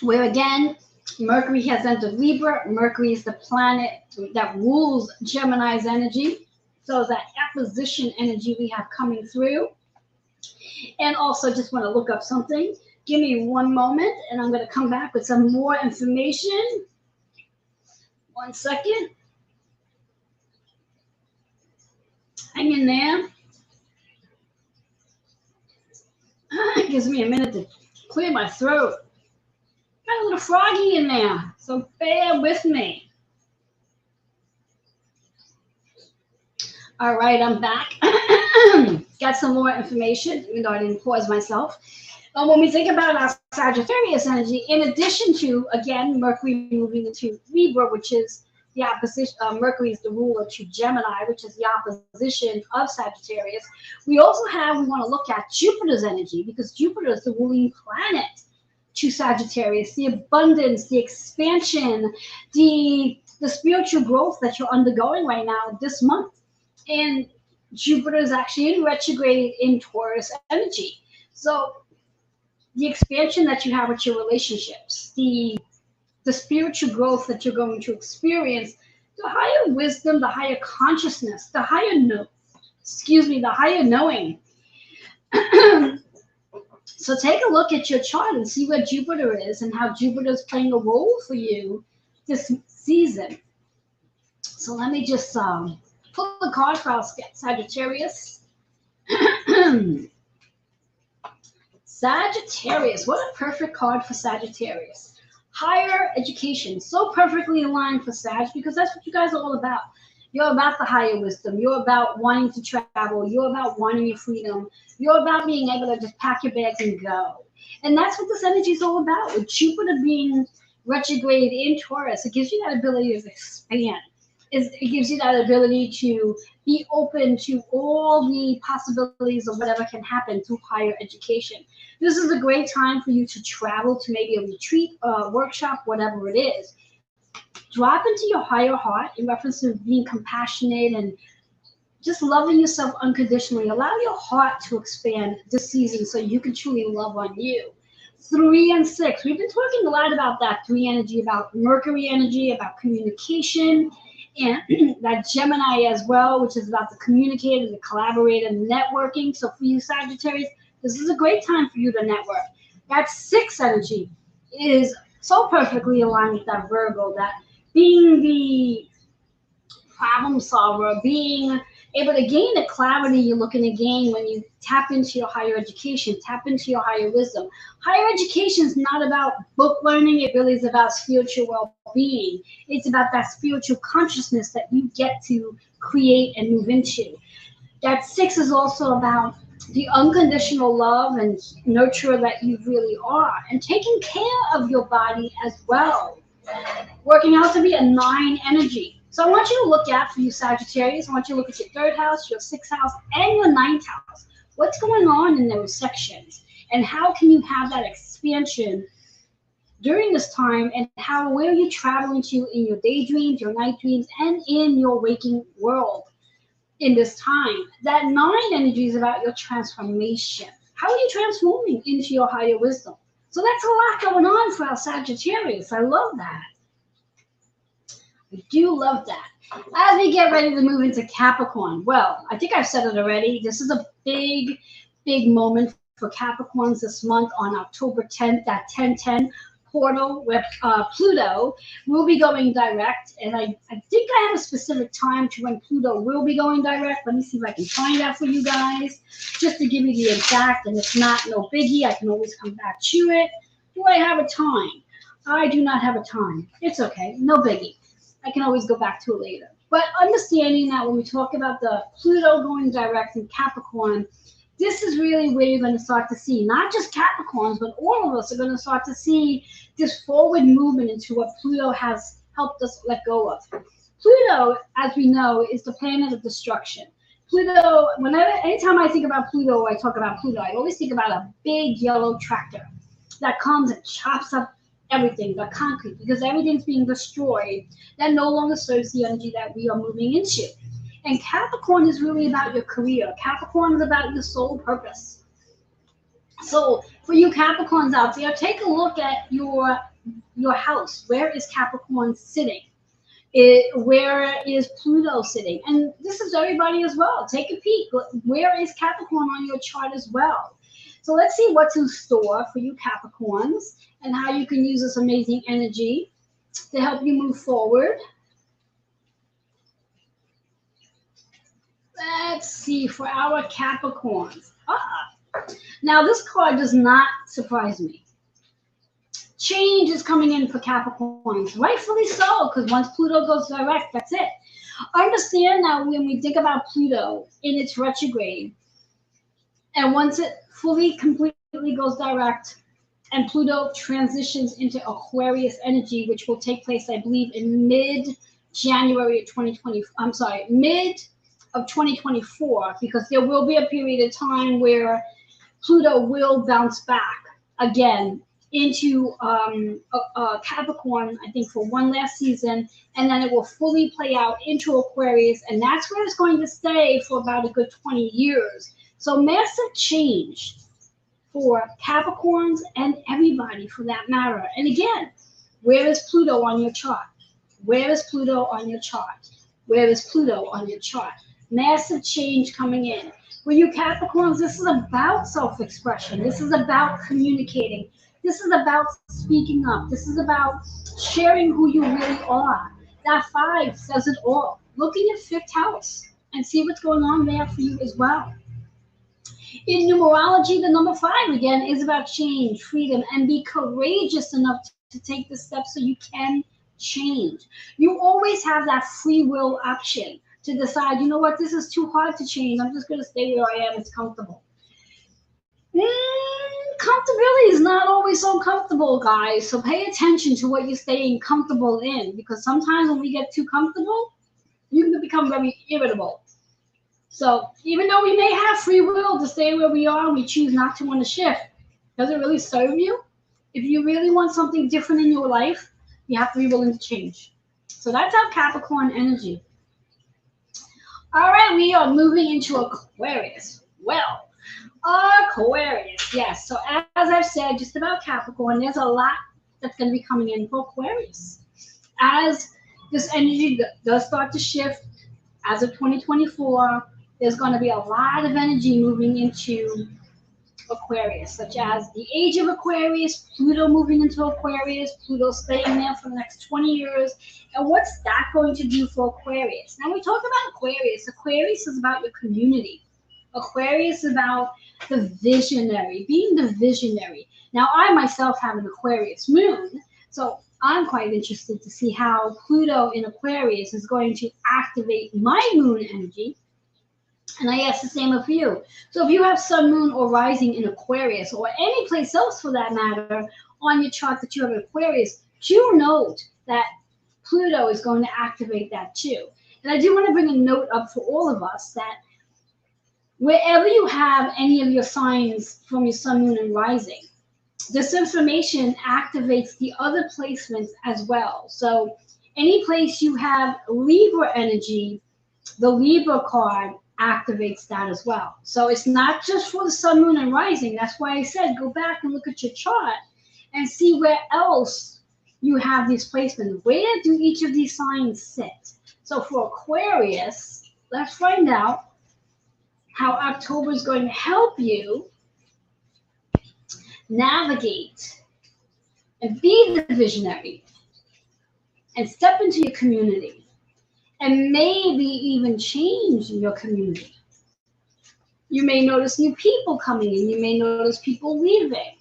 Where again, Mercury has entered Libra. Mercury is the planet that rules Gemini's energy. So that opposition energy we have coming through. And also just want to look up something. Give me 1 moment and I'm going to come back with some more information. 1 second. Hang in there. It gives me a minute to clear my throat. Got a little froggy in there, so bear with me. All right, I'm back. Got some more information, even though I didn't pause myself. When we think about our Sagittarius energy, in addition to, again, Mercury moving into Libra, which is the opposition, Mercury is the ruler to Gemini, which is the opposition of Sagittarius. We also have, we want to look at Jupiter's energy, because Jupiter is the ruling planet to Sagittarius, the abundance, the expansion, the spiritual growth that you're undergoing right now this month. And Jupiter is actually in retrograde in Taurus energy. So the expansion that you have with your relationships, the spiritual growth that you're going to experience, the higher wisdom, the higher consciousness, the higher the higher knowing. So take a look at your chart and see where Jupiter is and how Jupiter is playing a role for you this season. So let me just pull the card for our Sagittarius. Sagittarius, what a perfect card for Sagittarius. Higher education, so perfectly aligned for Sag, because that's what you guys are all about. You're about the higher wisdom. You're about wanting to travel. You're about wanting your freedom. You're about being able to just pack your bags and go. And that's what this energy is all about. With Jupiter being retrograde in Taurus, it gives you that ability to expand. It gives you that ability to be open to all the possibilities of whatever can happen through higher education. This is a great time for you to travel to maybe a retreat, a workshop, whatever it is. Drop into your higher heart in reference to being compassionate and just loving yourself unconditionally. Allow your heart to expand this season so you can truly love on you. 3 and 6. We've been talking a lot about that 3 energy, about Mercury energy, about communication, and that Gemini as well, which is about the communicator, the collaborator, networking. So for you Sagittarius, this is a great time for you to network. That 6 energy is so perfectly aligned with that Virgo, that being the problem solver, being able to gain the clarity you're looking to gain when you tap into your higher education, tap into your higher wisdom. Higher education is not about book learning. It really is about spiritual well-being. It's about that spiritual consciousness that you get to create and move into. That 6 is also about the unconditional love and nurture that you really are, and taking care of your body as well. Working out to be a 9 energy. So I want you to look at, for you Sagittarius, I want you to look at your 3rd house, your 6th house, and your 9th house. What's going on in those sections? And how can you have that expansion during this time? And where are you traveling to in your daydreams, your night dreams, and in your waking world in this time? That 9 energy is about your transformation. How are you transforming into your higher wisdom? So that's a lot going on for our Sagittarius. I love that. I do love that. As we get ready to move into Capricorn, well, I think I've said it already. This is a big, big moment for Capricorns this month on October 10th, that 1010 portal with Pluto will be going direct. And I think I have a specific time to when Pluto will be going direct. Let me see if I can find that for you guys, just to give you the exact. And if not, no biggie. I can always come back to it. Do I have a time? I do not have a time. It's okay. No biggie. I can always go back to it later. But understanding that when we talk about the Pluto going direct in Capricorn, this is really where you're going to start to see, not just Capricorns, but all of us are going to start to see this forward movement into what Pluto has helped us let go of. Pluto, as we know, is the planet of destruction. Pluto, anytime I think about Pluto or I talk about Pluto, I always think about a big yellow tractor that comes and chops up everything, the concrete, because everything's being destroyed. That no longer serves the energy that we are moving into. And Capricorn is really about your career. Capricorn is about your soul purpose. So for you Capricorns out there, take a look at your house. Where is Capricorn sitting? Where is Pluto sitting? And this is everybody as well. Take a peek. Where is Capricorn on your chart as well? So let's see what's in store for you Capricorns and how you can use this amazing energy to help you move forward. Let's see for our Capricorns. Now this card does not surprise me. Change is coming in for Capricorns, rightfully so, because once Pluto goes direct, that's it. Understand that when we think about Pluto in its retrograde, and once it fully, completely goes direct, and Pluto transitions into Aquarius energy, which will take place, I believe, in mid-January of 2020. I'm sorry, mid of 2024, because there will be a period of time where Pluto will bounce back again into Capricorn, I think, for one last season, and then it will fully play out into Aquarius, and that's where it's going to stay for about a good 20 years. So massive change for Capricorns and everybody for that matter. And again, where is Pluto on your chart? Where is Pluto on your chart? Where is Pluto on your chart? Massive change coming in. For you Capricorns, this is about self-expression. This is about communicating. This is about speaking up. This is about sharing who you really are. That 5 says it all. Look in your 5th house and see what's going on there for you as well. In numerology, the number 5 again is about change, freedom, and be courageous enough to take the steps so you can change. You always have that free will option to decide, you know what, this is too hard to change. I'm just going to stay where I am. It's comfortable. Comfortability is not always so comfortable, guys. So pay attention to what you're staying comfortable in, because sometimes when we get too comfortable, you can become very irritable. So even though we may have free will to stay where we are, we choose not to want to shift. Does it really serve you? If you really want something different in your life, you have to be willing to change. So that's our Capricorn energy. All right, we are moving into Aquarius. Well, Aquarius, yes. So as I've said, just about Capricorn, there's a lot that's going to be coming in for Aquarius. As this energy does start to shift, as of 2024, there's going to be a lot of energy moving into Aquarius, such as the age of Aquarius, Pluto moving into Aquarius, Pluto staying there for the next 20 years. And what's that going to do for Aquarius? Now, we talk about Aquarius. Aquarius is about your community. Aquarius is about the visionary, being the visionary. Now, I myself have an Aquarius moon, so I'm quite interested to see how Pluto in Aquarius is going to activate my moon energy. And I ask the same of you. So if you have sun, moon, or rising in Aquarius, or any place else for that matter, on your chart that you have Aquarius, do note that Pluto is going to activate that too. And I do want to bring a note up for all of us that wherever you have any of your signs from your sun, moon, and rising, this information activates the other placements as well. So any place you have Libra energy, the Libra card activates that as well. So it's not just for the sun, moon, and rising. That's why I said go back and look at your chart and see where else you have these placements. Where do each of these signs sit? So for Aquarius, let's find out how October is going to help you navigate and be the visionary and step into your community. And maybe even change your community. You may notice new people coming in. You may notice people leaving.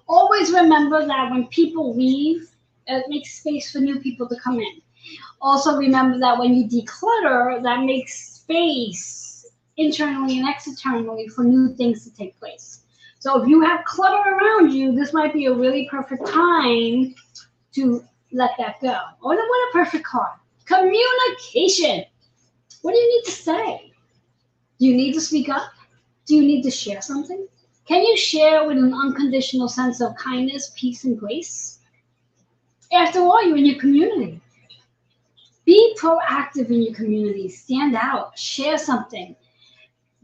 Always remember that when people leave, it makes space for new people to come in. Also remember that when you declutter, that makes space internally and externally for new things to take place. So if you have clutter around you, this might be a really perfect time to let that go. Oh, what a perfect card. Communication. What do you need to say? Do you need to speak up? Do you need to share something? Can you share with an unconditional sense of kindness, peace, and grace? After all, you're in your community. Be proactive in your community. Stand out. Share something.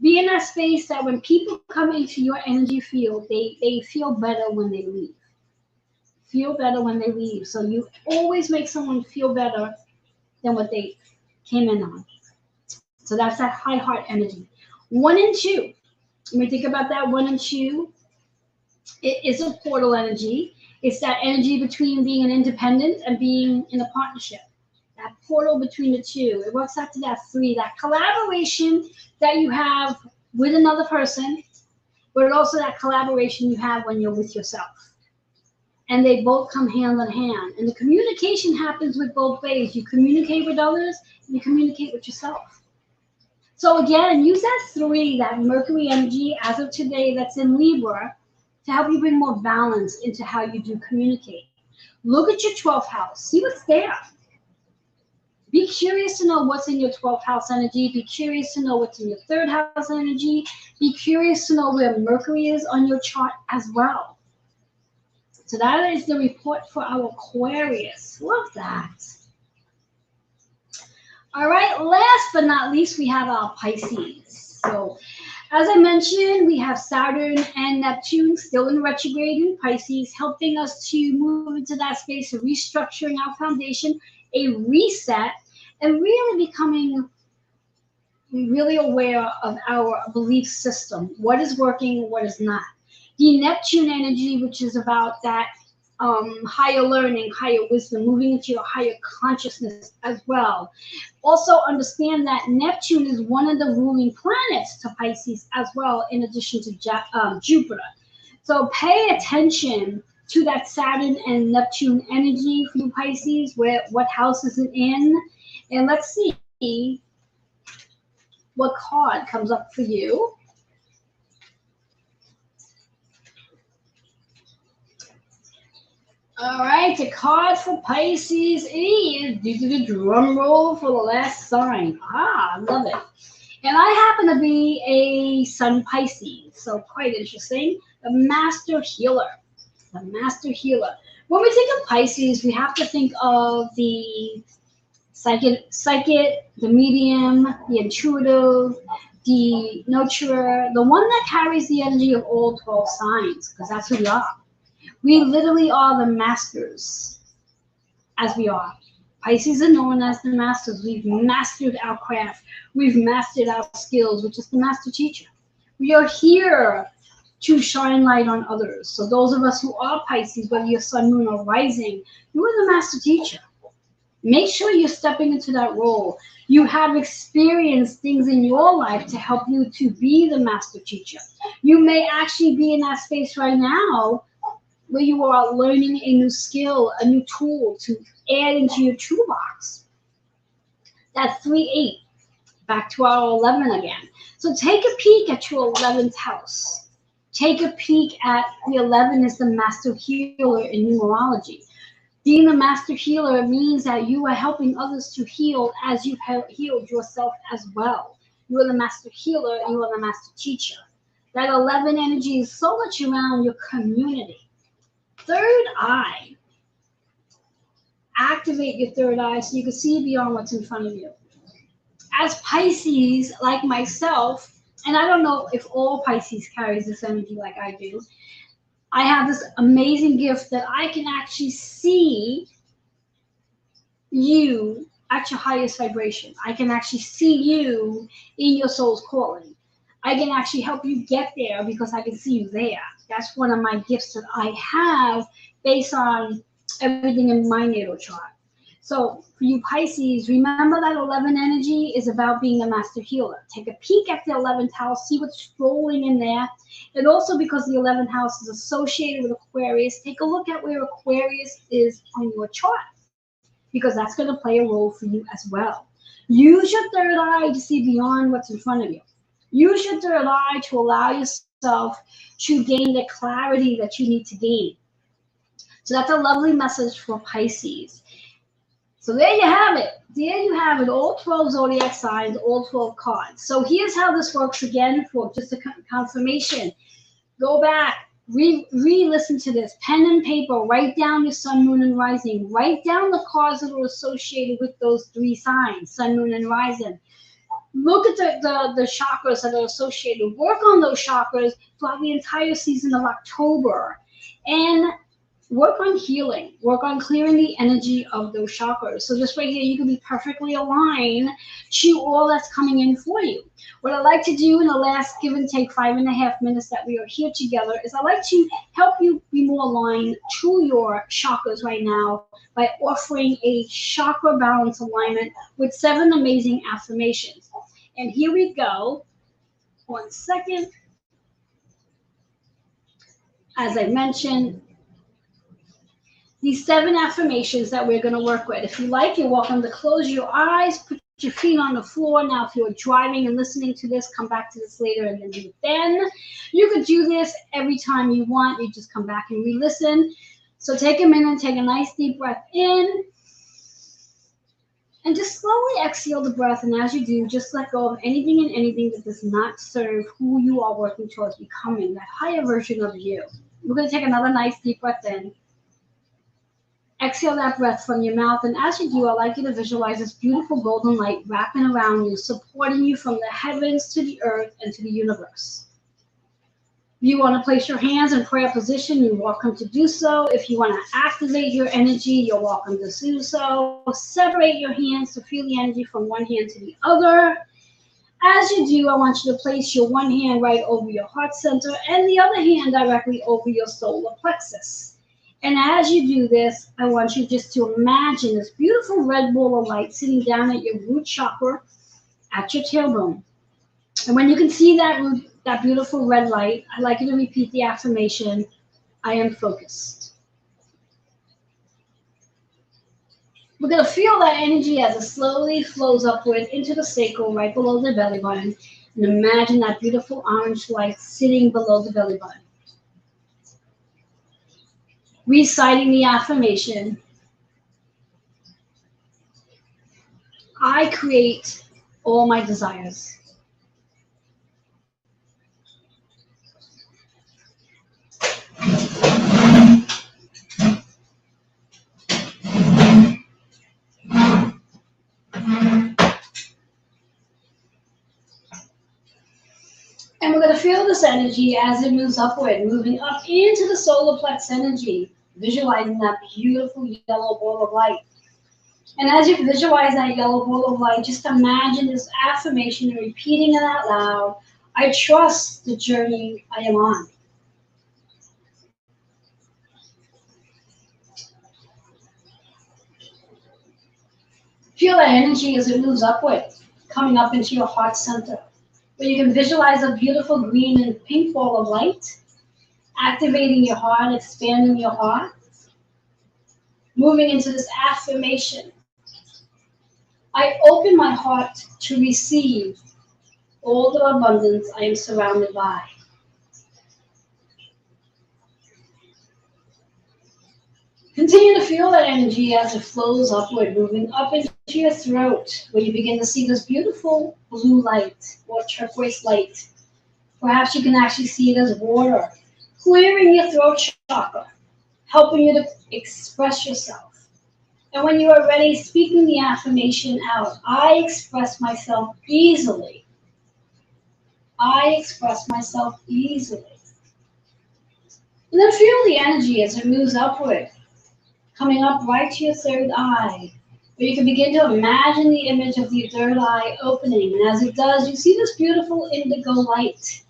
Be in that space that when people come into your energy field, they feel better when they leave. Feel better when they leave. So you always make someone feel better than what they came in on. So that's that high heart energy. 1 and 2. When we think about that 1 and 2, it is a portal energy. It's that energy between being an independent and being in a partnership. That portal between the two. It works out to that 3, that collaboration that you have with another person, but also that collaboration you have when you're with yourself. and they both come hand in hand. And the communication happens with both ways. You communicate with others, and you communicate with yourself. So again, use that 3, that Mercury energy as of today that's in Libra, to help you bring more balance into how you do communicate. Look at your 12th house. See what's there. Be curious to know what's in your 12th house energy. Be curious to know what's in your 3rd house energy. Be curious to know where Mercury is on your chart as well. So that is the report for our Aquarius. Love that. All right, last but not least, we have our Pisces. So as I mentioned, we have Saturn and Neptune still in retrograde in Pisces, helping us to move into that space of restructuring our foundation, a reset, and really becoming really aware of our belief system. What is working, what is not. The Neptune energy, which is about that higher learning, higher wisdom, moving into your higher consciousness as well. Also understand that Neptune is one of the ruling planets to Pisces as well, in addition to Jupiter. So pay attention to that Saturn and Neptune energy for you Pisces, what house is it in? And let's see what card comes up for you. All right, the card for Pisces is, due to the drum roll for the last sign. I love it. And I happen to be a Sun Pisces, so quite interesting. The Master Healer. The Master Healer. When we think of Pisces, we have to think of the psychic, the medium, the intuitive, the nurturer, the one that carries the energy of all 12 signs, because that's who we are. We literally are the masters, as we are. Pisces are known as the masters. We've mastered our craft. We've mastered our skills, which is the master teacher. We are here to shine light on others. So those of us who are Pisces, whether you're sun, moon, or rising, you are the master teacher. Make sure you're stepping into that role. You have experienced things in your life to help you to be the master teacher. You may actually be in that space right now where you are learning a new skill, a new tool to add into your toolbox. That's 3-8. Back to our 11 again. So take a peek at your 11th house. Take a peek at the 11 is the master healer in numerology. Being the master healer means that you are helping others to heal as you've healed yourself as well. You are the master healer and you are the master teacher. That 11 energy is so much around your community. Third eye. Activate your third eye so you can see beyond what's in front of you. As Pisces, like myself, and I don't know if all Pisces carries this energy like I do, I have this amazing gift that I can actually see you at your highest vibration. I can actually see you in your soul's calling. I can actually help you get there because I can see you there. That's one of my gifts that I have based on everything in my natal chart. So for you Pisces, remember that 11 energy is about being a master healer. Take a peek at the 11th house, see what's strolling in there. And also because the 11th house is associated with Aquarius, take a look at where Aquarius is on your chart, because that's going to play a role for you as well. Use your third eye to see beyond what's in front of you. Use your third eye to allow yourself to gain the clarity that you need to gain. So that's a lovely message for Pisces. So there you have it. There you have it. All 12 zodiac signs, all 12 cards. So here's how this works again for just a confirmation. Go back, re-listen to this. Pen and paper, write down your sun, moon, and rising. Write down the cards that are associated with those 3 signs, sun, moon, and rising. Look at the chakras that are associated. Work on those chakras throughout the entire season of October. And work on healing. Work on clearing the energy of those chakras. So just right here, you can be perfectly aligned to all that's coming in for you. What I like to do in the last give and take 5.5 minutes that we are here together is I like to help you be more aligned to your chakras right now by offering a chakra balance alignment with 7 amazing affirmations. And here we go. 1 second. As I mentioned, these 7 affirmations that we're going to work with. If you like, you're welcome to close your eyes, put your feet on the floor. Now, if you're driving and listening to this, come back to this later and then do it then. You could do this every time you want. You just come back and re-listen. So take a minute, take a nice deep breath in, and just slowly exhale the breath. And as you do, just let go of anything and anything that does not serve who you are working towards becoming, that higher version of you. We're going to take another nice deep breath in. Exhale that breath from your mouth, and as you do, I'd like you to visualize this beautiful golden light wrapping around you, supporting you from the heavens to the earth and to the universe. If you want to place your hands in prayer position, you're welcome to do so. If you want to activate your energy, you're welcome to do so. Separate your hands to feel the energy from one hand to the other. As you do, I want you to place your one hand right over your heart center and the other hand directly over your solar plexus. And as you do this, I want you just to imagine this beautiful red ball of light sitting down at your root chakra at your tailbone. And when you can see that beautiful red light, I'd like you to repeat the affirmation, I am focused. We're going to feel that energy as it slowly flows upward into the sacral right below the belly button. And imagine that beautiful orange light sitting below the belly button. Reciting the affirmation, I create all my desires. And we're going to feel this energy as it moves upward, moving up into the solar plex energy, visualizing that beautiful yellow ball of light. And as you visualize that yellow ball of light, just imagine this affirmation and repeating it out loud. I trust the journey I am on. Feel that energy as it moves upward, coming up into your heart center, where you can visualize a beautiful green and pink ball of light, activating your heart, expanding your heart, moving into this affirmation. I open my heart to receive all the abundance I am surrounded by. Continue to feel that energy as it flows upward, moving up into your throat, where you begin to see this beautiful blue light or turquoise light. Perhaps you can actually see it as water, clearing your throat chakra, helping you to express yourself. And when you are ready, speaking the affirmation out, I express myself easily. I express myself easily. And then feel the energy as it moves upward, coming up right to your third eye, where you can begin to imagine the image of the third eye opening. And as it does, you see this beautiful indigo light.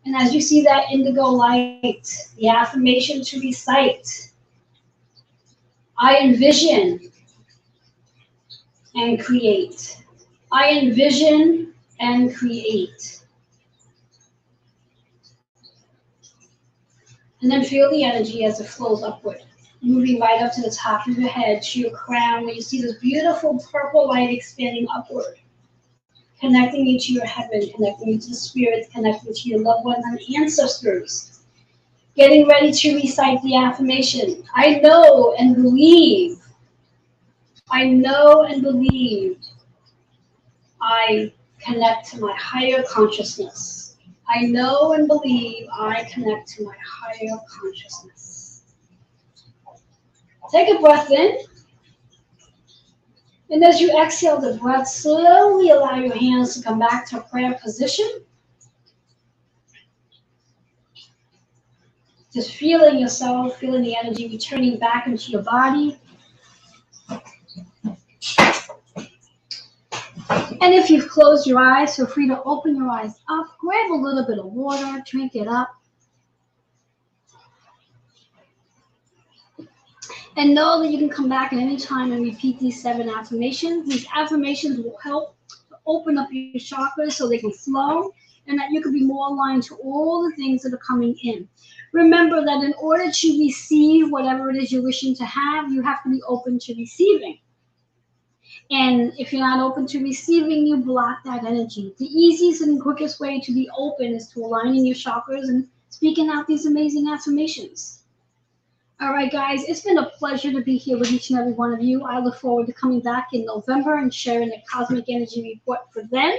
And as you see that indigo light, the affirmation to recite, I envision and create. I envision and create. And then feel the energy as it flows upward, moving right up to the top of your head, to your crown, where you see this beautiful purple light expanding upward, connecting you to your heaven, connecting you to the spirits, connecting to your loved ones and ancestors. Getting ready to recite the affirmation. I know and believe. I know and believe. I connect to my higher consciousness. I know and believe I connect to my higher consciousness. Take a breath in. And as you exhale the breath, slowly allow your hands to come back to a prayer position. Just feeling yourself, feeling the energy returning back into your body. And if you've closed your eyes, feel free to open your eyes up, grab a little bit of water, drink it up. And know that you can come back at any time and repeat these 7 affirmations. These affirmations will help open up your chakras so they can flow and that you can be more aligned to all the things that are coming in. Remember that in order to receive whatever it is you're wishing to have, you have to be open to receiving. And if you're not open to receiving, you block that energy. The easiest and quickest way to be open is to aligning your chakras and speaking out these amazing affirmations. All right, guys, it's been a pleasure to be here with each and every one of you. I look forward to coming back in November and sharing the Cosmic Energy Report for then.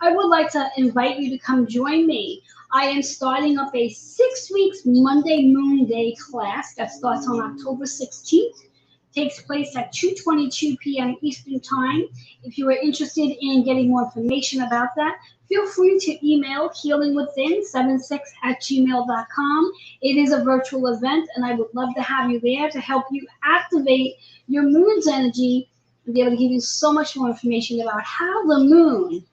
I would like to invite you to come join me. I am starting up a 6 weeks Monday Moon Day class that starts on October 16th. Takes place at 2:22 p.m. Eastern Time. If you are interested in getting more information about that, feel free to email healingwithin76@gmail.com. It is a virtual event, and I would love to have you there to help you activate your moon's energy and be able to give you so much more information about how the moon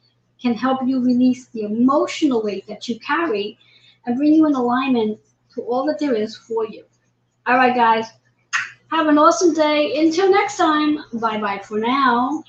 can help you release the emotional weight that you carry and bring you in alignment to all that there is for you. All right, guys. Have an awesome day. Until next time, bye-bye for now.